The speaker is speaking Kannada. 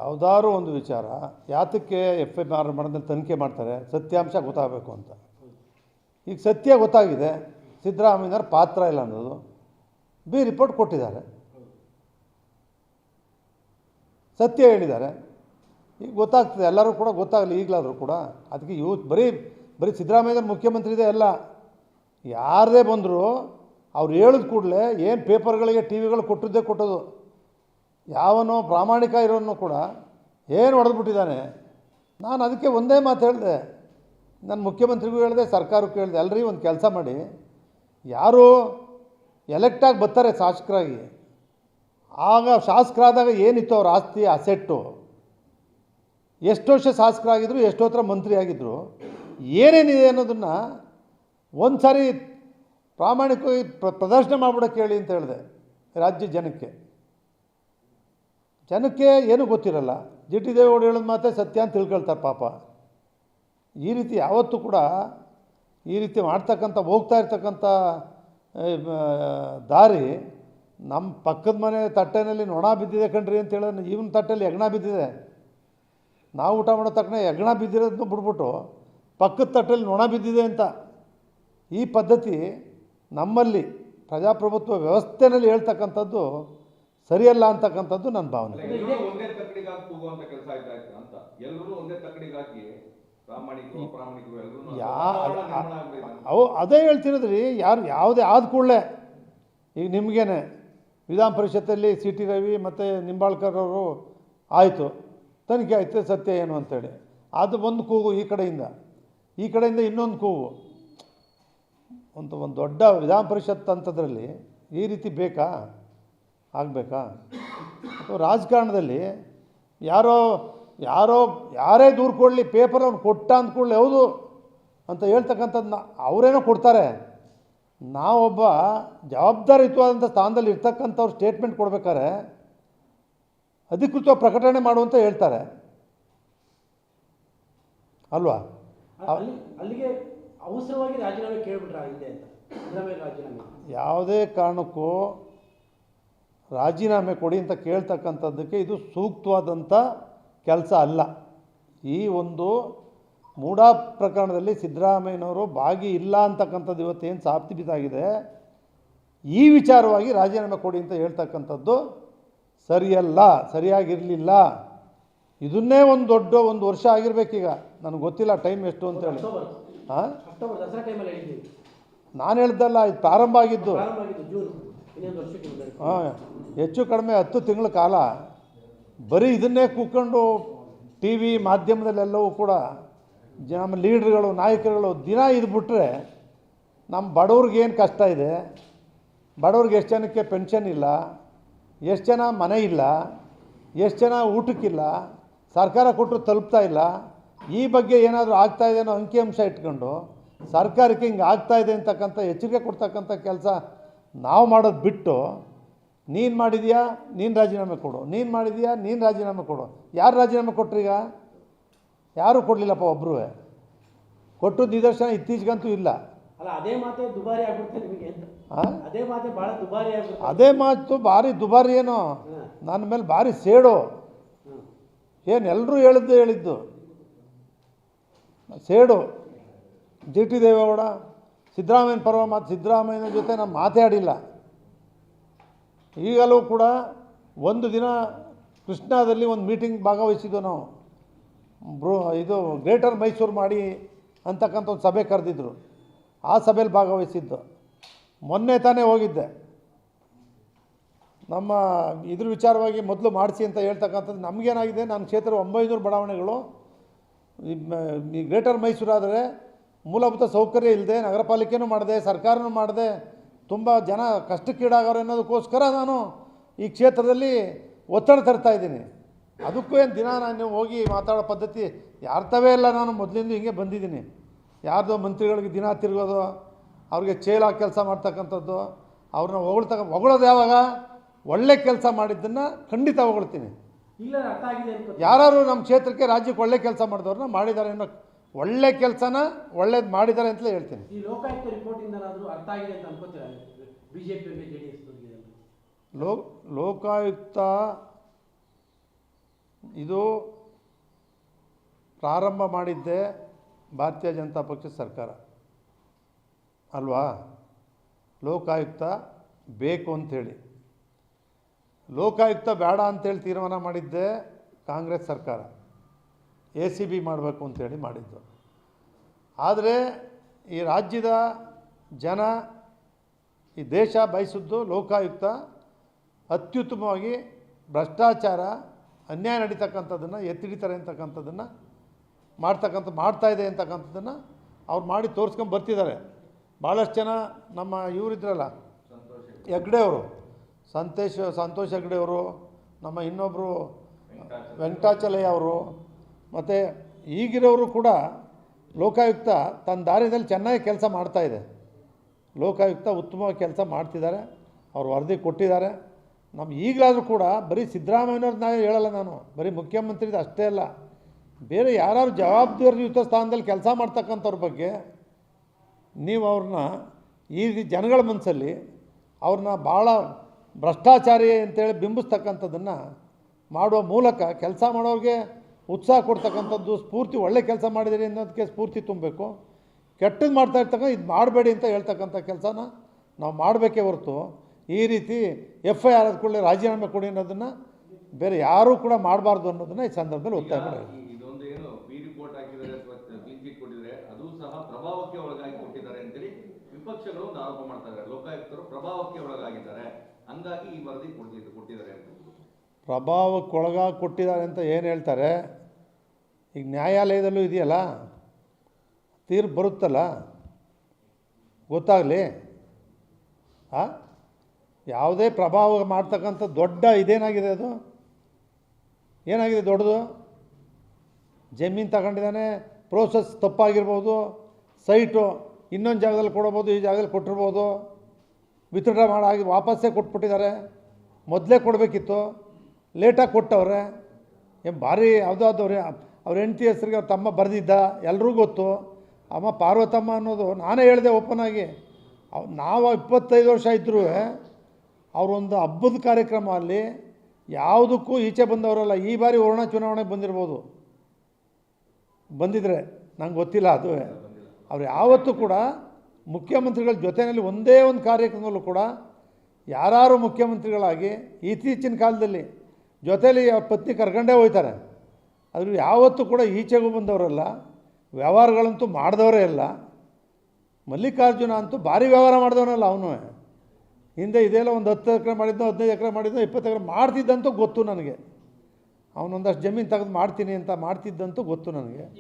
ಯಾವುದಾದ್ರು ಒಂದು ವಿಚಾರ ಯಾತಕ್ಕೆ FIR ಮಾಡೋದ್ರಲ್ಲಿ ತನಿಖೆ ಮಾಡ್ತಾರೆ, ಸತ್ಯಾಂಶ ಗೊತ್ತಾಗಬೇಕು ಅಂತ. ಈಗ ಸತ್ಯ ಗೊತ್ತಾಗಿದೆ, ಸಿದ್ದರಾಮಯ್ಯನವ್ರ ಪಾತ್ರ ಇಲ್ಲ ಅನ್ನೋದು ರಿಪೋರ್ಟ್ ಕೊಟ್ಟಿದ್ದಾರೆ, ಸತ್ಯ ಹೇಳಿದ್ದಾರೆ. ಈಗ ಗೊತ್ತಾಗ್ತದೆ, ಎಲ್ಲರೂ ಕೂಡ ಗೊತ್ತಾಗಲಿ ಈಗಲಾದರೂ ಕೂಡ. ಅದಕ್ಕೆ ಬರೀ ಸಿದ್ದರಾಮಯ್ಯನವ್ರ ಮುಖ್ಯಮಂತ್ರಿ ಇದೆ ಅಲ್ಲ, ಯಾರದೇ ಬಂದರೂ ಅವ್ರು ಹೇಳಿದ ಕೂಡಲೇ ಏನು ಪೇಪರ್ಗಳಿಗೆ ಟಿ ವಿಗಳು ಕೊಟ್ಟದ್ದು. ಯಾವನೋ ಪ್ರಾಮಾಣಿಕ ಇರೋನು ಕೂಡ ಏನು ಹೊಡೆದ್ಬಿಟ್ಟಿದ್ದಾನೆ. ನಾನು ಅದಕ್ಕೆ ಒಂದೇ ಮಾತು ಹೇಳಿದೆ, ನನ್ನ ಮುಖ್ಯಮಂತ್ರಿಗೂ ಹೇಳಿದೆ, ಸರ್ಕಾರಕ್ಕೂ ಹೇಳಿದೆ, ಅಲ್ರಿ ಒಂದು ಕೆಲಸ ಮಾಡಿ, ಯಾರು ಎಲೆಕ್ಟಾಗಿ ಬರ್ತಾರೆ ಶಾಸಕರಾಗಿ, ಆಗ ಶಾಸಕರಾದಾಗ ಏನಿತ್ತು ಅವ್ರ ಆಸ್ತಿ ಅಸೆಟ್ಟು, ಎಷ್ಟು ವರ್ಷ ಶಾಸಕರಾಗಿದ್ದರು, ಎಷ್ಟು ಹತ್ರ ಮಂತ್ರಿ ಆಗಿದ್ದರು, ಏನೇನಿದೆ ಅನ್ನೋದನ್ನು ಒಂದು ಸಾರಿ ಪ್ರಾಮಾಣಿಕವಾಗಿ ಪ್ರದರ್ಶನ ಮಾಡಿಬಿಡೋಕ್ಕೆ ಹೇಳಿ ಅಂತ ಹೇಳಿದೆ ರಾಜ್ಯ ಜನಕ್ಕೆ ಏನೂ ಗೊತ್ತಿರಲ್ಲ. GT ದೇವೇಗೌಡ ಹೇಳೋದು ಮಾತ್ರ ಸತ್ಯ ಅಂತ ತಿಳ್ಕೊಳ್ತಾರೆ ಪಾಪ. ಈ ರೀತಿ ಯಾವತ್ತೂ ಕೂಡ ಈ ರೀತಿ ಹೋಗ್ತಾ ಇರ್ತಕ್ಕಂಥ ದಾರಿ ನಮ್ಮ ಪಕ್ಕದ ಮನೆ ತಟ್ಟೆನಲ್ಲಿ ನೊಣ ಬಿದ್ದಿದೆ ಕಣ್ರಿ ಅಂತ ಹೇಳೋದು, ಇವನ ತಟ್ಟೆಯಲ್ಲಿ ಹೆಗ್ಣ ಬಿದ್ದಿದೆ. ನಾವು ಊಟ ಮಾಡೋ ತಕ್ಷಣ ಹೆಗ್ಣ ಬಿದ್ದಿರೋದನ್ನು ಬಿಡ್ಬಿಟ್ಟು ಪಕ್ಕದ ತಟ್ಟೆಯಲ್ಲಿ ನೊಣ ಬಿದ್ದಿದೆ ಅಂತ. ಈ ಪದ್ಧತಿ ನಮ್ಮಲ್ಲಿ ಪ್ರಜಾಪ್ರಭುತ್ವ ವ್ಯವಸ್ಥೆಯಲ್ಲಿ ಹೇಳ್ತಕ್ಕಂಥದ್ದು ಸರಿಯಲ್ಲ ಅಂತಕ್ಕಂಥದ್ದು ನನ್ನ ಭಾವನೆ. ಅದೇ ಹೇಳ್ತಿರೋದ್ರಿ, ಯಾವುದೇ ಆದ ಕೂಡಲೇ ಈಗ ನಿಮಗೇನೆ ವಿಧಾನ ಪರಿಷತ್ತಲ್ಲಿ CT ರವಿ ಮತ್ತು ನಿಂಬಾಳ್ಕರ್ ಅವರು ಆಯಿತು, ತನಿಖೆ ಆಯಿತು, ಸತ್ಯ ಏನು ಅಂತೇಳಿ ಅದು ಒಂದು ಕೂಗು, ಈ ಕಡೆಯಿಂದ ಇನ್ನೊಂದು ಕೂಗು. ಒಂದು ದೊಡ್ಡ ವಿಧಾನ ಪರಿಷತ್ ಹಂತದಲ್ಲಿ ಈ ರೀತಿ ಆಗಬೇಕಾ? ಅಥವಾ ರಾಜಕಾರಣದಲ್ಲಿ ಯಾರೇ ದೂರು ಕೊಡಲಿ, ಪೇಪರ್ ಅವ್ನು ಕೊಟ್ಟ ಅಂದ್ಕೊಳ್ಳಿ ಹೌದು ಅಂತ ಹೇಳ್ತಕ್ಕಂಥದ್ದನ್ನ ಅವರೇನೋ ಕೊಡ್ತಾರೆ. ನಾವೊಬ್ಬ ಜವಾಬ್ದಾರಿಯುತವಾದಂಥ ಸ್ಥಾನದಲ್ಲಿ ಇರ್ತಕ್ಕಂಥವ್ರು ಸ್ಟೇಟ್ಮೆಂಟ್ ಕೊಡ್ಬೇಕಾದ್ರೆ ಅಧಿಕೃತ ಪ್ರಕಟಣೆ ಮಾಡುವಂತ ಹೇಳ್ತಾರೆ ಅಲ್ವಾ? ಅಲ್ಲಿಗೆ ಅವಸರವಾಗಿ ರಾಜೀನಾಮೆ ಕೇಳಿಬಿಟ್ರಾ ಹಿಂದೆ ಅಂತ? ರಾಜೀನಾಮೆ ಯಾವುದೇ ಕಾರಣಕ್ಕೂ ರಾಜೀನಾಮೆ ಕೊಡಿ ಅಂತ ಕೇಳ್ತಕ್ಕಂಥದ್ದಕ್ಕೆ ಇದು ಸೂಕ್ತವಾದಂಥ ಕೆಲಸ ಅಲ್ಲ. ಈ ಒಂದು ಮೂಡಾ ಪ್ರಕರಣದಲ್ಲಿ ಸಿದ್ದರಾಮಯ್ಯನವರು ಭಾಗಿ ಇಲ್ಲ ಅಂತಕ್ಕಂಥದ್ದು ಇವತ್ತೇನು ಸಾಬೀತಾಗಿದೆ. ಈ ವಿಚಾರವಾಗಿ ರಾಜೀನಾಮೆ ಕೊಡಿ ಅಂತ ಹೇಳ್ತಕ್ಕಂಥದ್ದು ಸರಿಯಲ್ಲ, ಸರಿಯಾಗಿರಲಿಲ್ಲ. ಇದನ್ನೇ ಒಂದು ವರ್ಷ ಆಗಿರಬೇಕೀಗ, ನನಗೆ ಗೊತ್ತಿಲ್ಲ ಟೈಮ್ ಎಷ್ಟು ಅಂತೇಳಿ. ನಾನು ಹೇಳ್ದಲ್ಲ, ಇದು ಪ್ರಾರಂಭ ಆಗಿದ್ದು ಹೆಚ್ಚು ಕಡಿಮೆ 10 ತಿಂಗಳ ಕಾಲ ಬರೀ ಇದನ್ನೇ ಕೂತ್ಕೊಂಡು TV ಮಾಧ್ಯಮದಲ್ಲೆಲ್ಲವೂ ಕೂಡ ನಮ್ಮ ಲೀಡ್ರುಗಳು, ನಾಯಕರುಗಳು ದಿನ ಇದು ಬಿಟ್ಟರೆ ನಮ್ಮ ಬಡವ್ರಿಗೇನು ಕಷ್ಟ ಇದೆ, ಬಡವ್ರಿಗೆ ಎಷ್ಟು ಜನಕ್ಕೆ ಪೆನ್ಷನ್ ಇಲ್ಲ, ಎಷ್ಟು ಜನ ಮನೆ ಇಲ್ಲ, ಎಷ್ಟು ಜನ ಊಟಕ್ಕಿಲ್ಲ, ಸರ್ಕಾರ ಕೊಟ್ಟರು ತಲುಪ್ತಾ ಇಲ್ಲ, ಈ ಬಗ್ಗೆ ಏನಾದರೂ ಆಗ್ತಾಯಿದೆ ಅನ್ನೋ ಅಂಕಿಅಂಶ ಇಟ್ಕೊಂಡು ಸರ್ಕಾರಕ್ಕೆ ಹಿಂಗೆ ಆಗ್ತಾಯಿದೆ ಅಂತಕ್ಕಂಥ ಎಚ್ಚರಿಕೆ ಕೊಡ್ತಕ್ಕಂಥ ಕೆಲಸ ನಾವು ಮಾಡೋದು ಬಿಟ್ಟು, ನೀನು ಮಾಡಿದೆಯಾ ನೀನು ರಾಜೀನಾಮೆ ಕೊಡು, ನೀನು ಮಾಡಿದೆಯಾ ನೀನು ರಾಜೀನಾಮೆ ಕೊಡು. ಯಾರು ರಾಜೀನಾಮೆ ಕೊಟ್ರೀಗ? ಯಾರೂ ಕೊಡಲಿಲ್ಲಪ್ಪ, ಒಬ್ಬರು ಕೊಟ್ಟು ನಿದರ್ಶನ ಇತ್ತೀಚೆಗಂತೂ ಇಲ್ಲ. ಅಲ್ಲ, ಅದೇ ಮಾತು ದುಬಾರಿ ಆಗ್ಬಿಡುತ್ತೆ ನಿಮಗೆ ಅಂತ. ಅದೇ ಮಾತು ಭಾಳ ದುಬಾರಿ ಆಗ್ಬಿಡುತ್ತೆ. ಅದೇ ಮಾತು ಭಾರಿ ದುಬಾರಿ ಏನೋ, ನನ್ನ ಮೇಲೆ ಭಾರಿ ಸೇಡು. ಏನು ಎಲ್ಲರೂ ಹೇಳಿದ್ದು ಸೇಡು. GT ದೇವೇಗೌಡ ಸಿದ್ದರಾಮಯ್ಯನ ಪರವ ಮಾತು, ಸಿದ್ದರಾಮಯ್ಯನ ಜೊತೆ ನಾನು ಮಾತಾಡಿಲ್ಲ. ಈಗಲೂ ಕೂಡ ಒಂದು ದಿನ ಕೃಷ್ಣಾದಲ್ಲಿ ಒಂದು ಮೀಟಿಂಗ್ ಭಾಗವಹಿಸಿದ್ದು ನಾವು. ಇದು ಗ್ರೇಟರ್ ಮೈಸೂರು ಮಾಡಿ ಅಂತಕ್ಕಂಥ ಒಂದು ಸಭೆ ಕರೆದಿದ್ರು, ಆ ಸಭೆಯಲ್ಲಿ ಭಾಗವಹಿಸಿದ್ದು. ಮೊನ್ನೆ ತಾನೇ ಹೋಗಿದ್ದೆ. ನಮ್ಮ ಇದ್ರ ವಿಚಾರವಾಗಿ ಮೊದಲು ಮಾಡಿಸಿ ಅಂತ ಹೇಳ್ತಕ್ಕಂಥದ್ದು ನಮಗೇನಾಗಿದೆ, ನನ್ನ ಕ್ಷೇತ್ರ 900 ಬಡಾವಣೆಗಳು ಈ ಗ್ರೇಟರ್ ಮೈಸೂರಾದರೆ ಮೂಲಭೂತ ಸೌಕರ್ಯ ಇಲ್ಲದೆ, ನಗರ ಪಾಲಿಕೆನೂ ಮಾಡಿದೆ, ಸರ್ಕಾರನೂ ಮಾಡಿದೆ, ತುಂಬ ಜನ ಕಷ್ಟಕ್ಕೀಡಾಗೋರು ಅನ್ನೋದಕ್ಕೋಸ್ಕರ ನಾನು ಈ ಕ್ಷೇತ್ರದಲ್ಲಿ ಒತ್ತಡ ತರ್ತಾ ಇದ್ದೀನಿ. ಅದಕ್ಕೂ ಏನು ದಿನ ನಾನು ಹೋಗಿ ಮಾತಾಡೋ ಪದ್ಧತಿ ಯಾರ್ತವೇ ಇಲ್ಲ. ನಾನು ಮೊದಲಿಂದ ಹಿಂಗೆ ಬಂದಿದ್ದೀನಿ. ಯಾರ್ದೋ ಮಂತ್ರಿಗಳಿಗೆ ದಿನ ತಿರುಗೋದು, ಅವ್ರಿಗೆ ಚೇಲಾಗಿ ಕೆಲಸ ಮಾಡ್ತಕ್ಕಂಥದ್ದು, ಅವ್ರನ್ನ ಹೊಗಳೋದು ಯಾವಾಗ? ಒಳ್ಳೆ ಕೆಲಸ ಮಾಡಿದ್ದನ್ನು ಖಂಡಿತ ಹೊಗಳ್ತೀನಿ. ಯಾರು ನಮ್ಮ ಕ್ಷೇತ್ರಕ್ಕೆ, ರಾಜ್ಯಕ್ಕೆ ಒಳ್ಳೆ ಕೆಲಸ ಮಾಡಿದವ್ರನ್ನ ಮಾಡಿದ್ದಾರೆ ಅನ್ನೋ ಒಳ್ಳೆ ಕೆಲಸನ ಒಳ್ಳೇದು ಮಾಡಿದ್ದಾರೆ ಅಂತಲೇ ಹೇಳ್ತೀನಿ. ಈ ಲೋಕಾಯುಕ್ತ ರಿಪೋರ್ಟಿಂದ ಅರ್ಥ ಆಗಿದೆ ಅಂತ ಅನ್ಕೋತೀರಾ ಬಿಜೆಪಿ? ಲೋಕಾಯುಕ್ತ ಇದು ಪ್ರಾರಂಭ ಮಾಡಿದ್ದೇ ಭಾರತೀಯ ಜನತಾ ಪಕ್ಷದ ಸರ್ಕಾರ ಅಲ್ವಾ. ಲೋಕಾಯುಕ್ತ ಬೇಕು ಅಂಥೇಳಿ, ಲೋಕಾಯುಕ್ತ ಬೇಡ ಅಂಥೇಳಿ ತೀರ್ಮಾನ ಮಾಡಿದ್ದೇ ಕಾಂಗ್ರೆಸ್ ಸರ್ಕಾರ, ACB ಮಾಡಬೇಕು ಅಂಥೇಳಿ ಮಾಡಿದ್ದು. ಆದರೆ ಈ ರಾಜ್ಯದ ಜನ, ಈ ದೇಶ ಬಯಸಿದ್ದು ಲೋಕಾಯುಕ್ತ ಅತ್ಯುತ್ತಮವಾಗಿ ಭ್ರಷ್ಟಾಚಾರ, ಅನ್ಯಾಯ ನಡೀತಕ್ಕಂಥದ್ದನ್ನು ಎತ್ತಿಡಿತಾರೆ ಅಂತಕ್ಕಂಥದ್ದನ್ನು ಮಾಡ್ತಾಯಿದೆ ಅಂತಕ್ಕಂಥದ್ದನ್ನು ಅವ್ರು ಮಾಡಿ ತೋರಿಸ್ಕೊಂಡು ಬರ್ತಿದ್ದಾರೆ. ಭಾಳಷ್ಟು ಜನ ನಮ್ಮ ಇವರಿದ್ರಲ್ಲ, ಹೆಗ್ಡೆ ಅವರು, ಸಂತೋಷ್ ಹೆಗ್ಡೆ ಅವರು, ನಮ್ಮ ಇನ್ನೊಬ್ಬರು ವೆಂಕಟಾಚಲಯ್ಯ ಅವರು, ಮತ್ತು ಈಗಿರೋರು ಕೂಡ ಲೋಕಾಯುಕ್ತ ತನ್ನ ದಾರಿಯಲ್ಲಿ ಚೆನ್ನಾಗಿ ಕೆಲಸ ಮಾಡ್ತಾಯಿದೆ. ಲೋಕಾಯುಕ್ತ ಉತ್ತಮವಾಗಿ ಕೆಲಸ ಮಾಡ್ತಿದ್ದಾರೆ, ಅವ್ರು ವರದಿ ಕೊಟ್ಟಿದ್ದಾರೆ. ನಮ್ಮ ಈಗಲಾದರೂ ಕೂಡ ಬರೀ ಸಿದ್ದರಾಮಯ್ಯವ್ರನ್ನ ಹೇಳಲ್ಲ ನಾನು, ಬರೀ ಮುಖ್ಯಮಂತ್ರಿದು ಅಷ್ಟೇ ಅಲ್ಲ, ಬೇರೆ ಯಾರು ಜವಾಬ್ದಾರಿಯುತ ಸ್ಥಾನದಲ್ಲಿ ಕೆಲಸ ಮಾಡ್ತಕ್ಕಂಥವ್ರ ಬಗ್ಗೆ ನೀವು ಅವ್ರನ್ನ ಈ ಜನಗಳ ಮನಸ್ಸಲ್ಲಿ ಅವ್ರನ್ನ ಭಾಳ ಭ್ರಷ್ಟಾಚಾರಿ ಅಂತೇಳಿ ಬಿಂಬಿಸ್ತಕ್ಕಂಥದ್ದನ್ನು ಮಾಡುವ ಮೂಲಕ ಕೆಲಸ ಮಾಡೋರಿಗೆ ಉತ್ಸಾಹ ಕೊಡ್ತಕ್ಕಂಥದ್ದು, ಸ್ಫೂರ್ತಿ, ಒಳ್ಳೆ ಕೆಲಸ ಮಾಡಿದಿರಿ ಅನ್ನೋದಕ್ಕೆ ಸ್ಫೂರ್ತಿ ತುಂಬಬೇಕು. ಕೆಟ್ಟದ್ದು ಮಾಡ್ತಾ ಇರ್ತಕ್ಕಂಥ ಇದು ಮಾಡಬೇಡಿ ಅಂತ ಹೇಳ್ತಕ್ಕಂಥ ಕೆಲಸನ ನಾವು ಮಾಡಬೇಕೇ ಹೊರತು ಈ ರೀತಿ FIR ಆದ ಕೂಡಲೇ ರಾಜೀನಾಮೆ ಕೊಡಿ ಅನ್ನೋದನ್ನು ಬೇರೆ ಯಾರೂ ಕೂಡ ಮಾಡಬಾರ್ದು ಅನ್ನೋದನ್ನು ಈ ಸಂದರ್ಭದಲ್ಲಿ ಒತ್ತಾಯ ಮಾಡೋದು. ಇದೊಂದು ಏನು ಬಿ ರಿಪೋರ್ಟ್ ಹಾಕಿದರೆ ಅಥವಾ ಕ್ಲೀನ್ ಚಿಟ್ ಕೊಟ್ಟಿದ್ದಾರೆ, ಅದು ಸಹ ಪ್ರಭಾವಕ್ಕೆ ಒಳಗಾಗಿ ಕೊಟ್ಟಿದ್ದಾರೆ ಅಂತೇಳಿ ವಿಪಕ್ಷಗಳು ಒಂದು ಆರೋಪ ಮಾಡ್ತಾ ಇದ್ದಾರೆ. ಲೋಕಾಯುಕ್ತರು ಪ್ರಭಾವಕ್ಕೆ ಒಳಗಾಗಿದ್ದಾರೆ, ಹಂಗಾಗಿ ಈ ವರದಿ ಕೊಟ್ಟಿದ್ದಾರೆ ಅಂತ. ಪ್ರಭಾವಕ್ಕೆ ಒಳಗಾಗಿ ಕೊಟ್ಟಿದ್ದಾರೆ ಅಂತ ಏನು ಹೇಳ್ತಾರೆ? ಈಗ ನ್ಯಾಯಾಲಯದಲ್ಲೂ ಇದೆಯಲ್ಲ, ತೀರ್ಪು ಬರುತ್ತಲ್ಲ, ಗೊತ್ತಾಗಲಿ. ಯಾವುದೇ ಪ್ರಭಾವ ಮಾಡ್ತಕ್ಕಂಥ ದೊಡ್ಡ ಇದೇನಾಗಿದೆ, ಅದು ಏನಾಗಿದೆ ದೊಡ್ಡದು? ಜಮೀನು ತಗೊಂಡಿದ್ದಾನೆ, ಪ್ರೋಸೆಸ್ ತಪ್ಪಾಗಿರ್ಬೋದು, ಸೈಟು ಇನ್ನೊಂದು ಜಾಗದಲ್ಲಿ ಕೊಡ್ಬೋದು, ಈ ಜಾಗದಲ್ಲಿ ಕೊಟ್ಟಿರ್ಬೋದು, ವಿತ್ಡ್ರಾ ಮಾಡಿ ವಾಪಸ್ಸೇ ಕೊಟ್ಬಿಟ್ಟಿದ್ದಾರೆ. ಮೊದಲೇ ಕೊಡಬೇಕಿತ್ತು, ಲೇಟಾಗಿ ಕೊಟ್ಟವ್ರೆ. ಏನು ಭಾರಿ ಯಾವುದಾದವ್ರೆ ಅವ್ರ ಹೆಂಡತಿ ಹೆಸರಿಗೆ ಅವ್ರ ತಮ್ಮ ಬರೆದಿದ್ದ, ಎಲ್ರಿಗೂ ಗೊತ್ತು. ಅಮ್ಮ ಪಾರ್ವತಮ್ಮ ಅನ್ನೋದು ನಾನೇ ಹೇಳಿದೆ ಓಪನ್ ಆಗಿ. ನಾವು 25 ವರ್ಷ ಇದ್ದರೂ ಅವರೊಂದು ಹಬ್ಬದ ಕಾರ್ಯಕ್ರಮ ಅಲ್ಲಿ ಯಾವುದಕ್ಕೂ ಈಚೆ ಬಂದವರಲ್ಲ. ಈ ಬಾರಿ ವರ್ಣ ಚುನಾವಣೆಗೆ ಬಂದಿರ್ಬೋದು, ಬಂದಿದ್ರೆ ನಂಗೆ ಗೊತ್ತಿಲ್ಲ. ಅದು ಅವ್ರು ಯಾವತ್ತೂ ಕೂಡ ಮುಖ್ಯಮಂತ್ರಿಗಳ ಜೊತೆಯಲ್ಲಿ ಒಂದೇ ಒಂದು ಕಾರ್ಯಕ್ರಮದಲ್ಲೂ ಕೂಡ ಯಾರು ಮುಖ್ಯಮಂತ್ರಿಗಳಾಗಿ ಇತ್ತೀಚಿನ ಕಾಲದಲ್ಲಿ ಜೊತೆಯಲ್ಲಿ ಅವ್ರ ಪತ್ನಿ ಕರ್ಕೊಂಡೇ ಹೋಗ್ತಾರೆ. ಆದರೂ ಯಾವತ್ತೂ ಕೂಡ ಈಚೆಗೂ ಬಂದವರಲ್ಲ, ವ್ಯವಹಾರಗಳಂತೂ ಮಾಡಿದವರೇ ಇಲ್ಲ. ಮಲ್ಲಿಕಾರ್ಜುನ ಅಂತೂ ಭಾರಿ ವ್ಯವಹಾರ ಮಾಡಿದವನಲ್ಲ ಅವನು. ಹಿಂದೆ ಇದೆಲ್ಲ ಒಂದು 10 ಎಕರೆ ಮಾಡಿದ್ನೋ, 15 ಎಕರೆ ಮಾಡಿದ್ನೋ, 20 ಎಕರೆ ಮಾಡ್ತಿದ್ದಂತೂ ಗೊತ್ತು ನನಗೆ. ಅವನೊಂದಷ್ಟು ಜಮೀನು ತೆಗೆದು ಮಾಡ್ತೀನಿ ಅಂತ ಮಾಡ್ತಿದ್ದಂತೂ ಗೊತ್ತು ನನಗೆ.